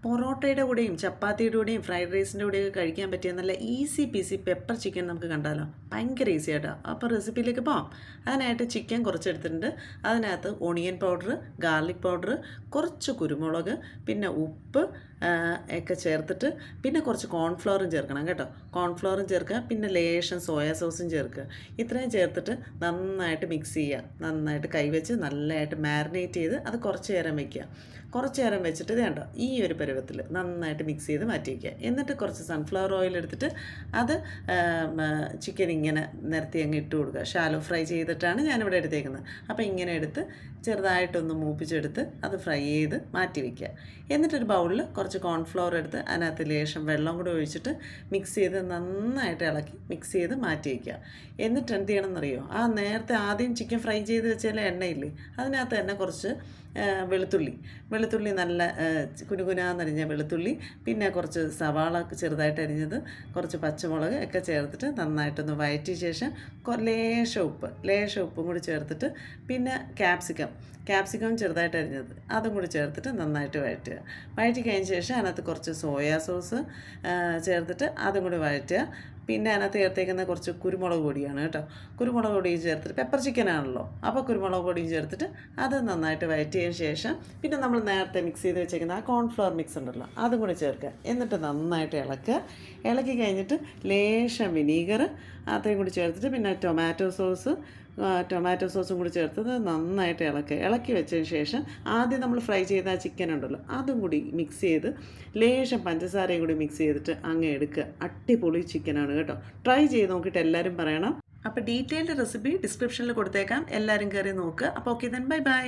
പൊറോട്ടയുടെ കൂടെയും ചപ്പാത്തിയുടെ കൂടെയും ഫ്രൈഡ് റൈസിൻ്റെ കൂടെയൊക്കെ കഴിക്കാൻ പറ്റിയ നല്ല ഈസി പീസി പെപ്പർ ചിക്കൻ നമുക്ക് കണ്ടാലോ. ഭയങ്കര ഈസി ആയിട്ടാണ്. അപ്പോൾ റെസിപ്പിയിലേക്ക് പോകാം. അതിനായിട്ട് ചിക്കൻ കുറച്ചെടുത്തിട്ടുണ്ട്. അതിനകത്ത് ഓണിയൻ പൗഡർ, ഗാർലിക് പൗഡർ, കുറച്ച് കുരുമുളക്, പിന്നെ ഉപ്പ് ഒക്കെ ചേർത്തിട്ട് പിന്നെ കുറച്ച് കോൺഫ്ലവറും ചേർക്കണം കേട്ടോ. കോൺഫ്ലവറും ചേർക്കുക, പിന്നെ ലേശം സോയാ സോസും ചേർക്കുക. ഇത്രയും ചേർത്തിട്ട് നന്നായിട്ട് മിക്സ് ചെയ്യുക. നന്നായിട്ട് കൈവച്ച് നല്ലതായിട്ട് മാരിനേറ്റ് ചെയ്ത് അത് കുറച്ച് നേരം വയ്ക്കുക. കുറച്ച് നേരം വെച്ചിട്ട് വേണ്ട ഈ ഒരു പരുവത്തിൽ നന്നായിട്ട് മിക്സ് ചെയ്ത് മാറ്റി വയ്ക്കുക. എന്നിട്ട് കുറച്ച് സൺഫ്ലവർ ഓയിൽ എടുത്തിട്ട് അത് ചിക്കൻ ഇങ്ങനെ നിരത്തി അങ്ങ് ഇട്ട് കൊടുക്കുക. ഷാലോ ഫ്രൈ ചെയ്തിട്ടാണ് ഞാനിവിടെ എടുത്തേക്കുന്നത്. അപ്പോൾ ഇങ്ങനെ എടുത്ത് ചെറുതായിട്ടൊന്ന് മൂപ്പിച്ചെടുത്ത് അത് ഫ്രൈ ചെയ്ത് മാറ്റി വയ്ക്കുക. എന്നിട്ടൊരു ബൗളിൽ കുറച്ച് കോൺഫ്ലവർ എടുത്ത് അതിനകത്ത് ലേശം വെള്ളം കൂടെ ഒഴിച്ചിട്ട് മിക്സ് ചെയ്ത് നന്നായിട്ട് ഇളക്കി മിക്സ് ചെയ്ത് മാറ്റി വയ്ക്കുക. എന്നിട്ട് എന്ത് ചെയ്യണമെന്നറിയോ, ആ നേരത്തെ ആദ്യം ചിക്കൻ ഫ്രൈ ചെയ്ത് വെച്ചാൽ എണ്ണയില്ലേ, അതിനകത്ത് തന്നെ കുറച്ച് വെളുത്തുള്ളി നല്ല കുനുകുനാന്നരിഞ്ഞ വെളുത്തുള്ളി, പിന്നെ കുറച്ച് സവാള ചെറുതായിട്ട് അരിഞ്ഞത്, കുറച്ച് പച്ചമുളക് ഒക്കെ ചേർത്തിട്ട് നന്നായിട്ടൊന്ന് വഴറ്റിയ ശേഷം ലേശം ഉപ്പും കൂടി ചേർത്തിട്ട് പിന്നെ ക്യാപ്സിക്കം ചെറുതായിട്ട് അരിഞ്ഞത് അതും കൂടി ചേർത്തിട്ട് നന്നായിട്ട് വഴറ്റി കഴിഞ്ഞ ശേഷം അതിനകത്ത് കുറച്ച് സോയാ സോസ് ചേർത്തിട്ട് അതും കൂടി വഴറ്റുക. പിന്നെ അതിനകത്ത് ചേർത്തേക്കുന്ന കുറച്ച് കുരുമുളക് പൊടിയാണ് കേട്ടോ. കുരുമുളക് പൊടിയും ചേർത്തിട്ട് പെപ്പർ ചിക്കൻ ആണല്ലോ, അപ്പോൾ കുരുമുളക് പൊടിയും ചേർത്തിട്ട് അത് നന്നായിട്ട് വഴറ്റിയതിന് ശേഷം പിന്നെ നമ്മൾ നേരത്തെ മിക്സ് ചെയ്ത് വെച്ചേക്കുന്ന ആ കോൺഫ്ലവർ മിക്സ് ഉണ്ടല്ലോ അതും കൂടി ചേർക്കുക. എന്നിട്ട് നന്നായിട്ട് ഇളക്കി കഴിഞ്ഞിട്ട് ലേശം വിനീഗർ അത്രയും കൂടി ചേർത്തിട്ട് പിന്നെ ടൊമാറ്റോ സോസും കൂടി ചേർത്തത് നന്നായിട്ട് ഇളക്കി വെച്ചതിന് ശേഷം ആദ്യം നമ്മൾ ഫ്രൈ ചെയ്ത ആ ചിക്കൻ ഉണ്ടല്ലോ അതും കൂടി മിക്സ് ചെയ്ത് ലേശം പഞ്ചസാരയും കൂടി മിക്സ് ചെയ്തിട്ട് അങ്ങ് എടുക്കുക. അടിപൊളി ചിക്കനാണ് കേട്ടോ. ട്രൈ ചെയ്ത് നോക്കിയിട്ട് എല്ലാവരും പറയണം. അപ്പോൾ ഡീറ്റെയിൽഡ് റെസിപ്പി ഡിസ്ക്രിപ്ഷനിൽ കൊടുത്തേക്കാം, എല്ലാവരും കയറി നോക്കുക. അപ്പോൾ ഓക്കെ, ദെൻ ബൈ.